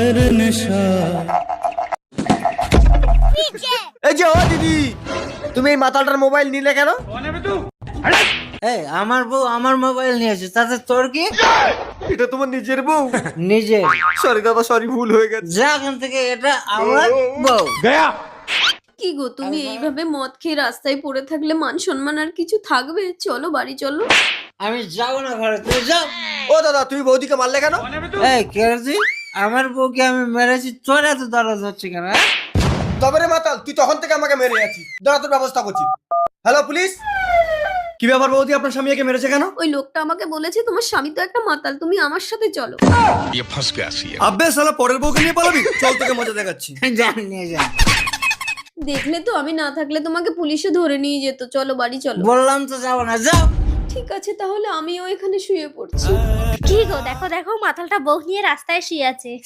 প্রেমের নেশা। এই যে ও দিদি, তুমি এই মাতালটার মোবাইল নিলে কেন? এই আমার বউ আমার মোবাইল নিয়েছে, তাতে তোর কি? এটা তোমার নিজের বউ? নিজে সরি দাদা, সরি, ভুল হয়ে গেছে। যা এখান থেকে, এটা আমার বউ। কি গো, তুমি এইভাবে মদ খেয়ে রাস্তায় পড়ে থাকলে মান সম্মান আর কিছু থাকবে? চলো বাড়ি চলো। আমি যাবো না ঘরে, তুই যাও। ও দাদা, তুমি বৌদিকে মারলে কেন? এই কেরজি, আমার বউকে আমি মেরেছি, তোর এত দরদ হচ্ছে কেন? তবে রে মাতাল, তুই তখন থেকে আমাকে মেরে আছিস, দাঁড়া তোর ব্যবস্থা করছি। হ্যালো পুলিশ, কি ব্যাপার বৌদি, আপনার স্বামী একে মেরেছে কেন? ওই লোকটা আমাকে বলেছে তোমার স্বামী তো একটা মাতাল, তুমি আমার সাথে চলো। ये फंस गया सी আব্বে শালা, পরের বউকে নিয়ে পালাবি? চল তোকে মজা দেখাচ্ছি। যান নিয়ে যান। দেখলে তো আমি না থাকলে তোমাকে পুলিশে ধরে নিয়ে যেত। চলো বাড়ি চলো। বললাম তো যাবো না, যাও। ঠিক আছে, তাহলে আমিও এখানে শুয়ে পড়ছি। কি গো, দেখো দেখো মাতালটা বউ নিয়ে রাস্তায় শুয়ে আছে।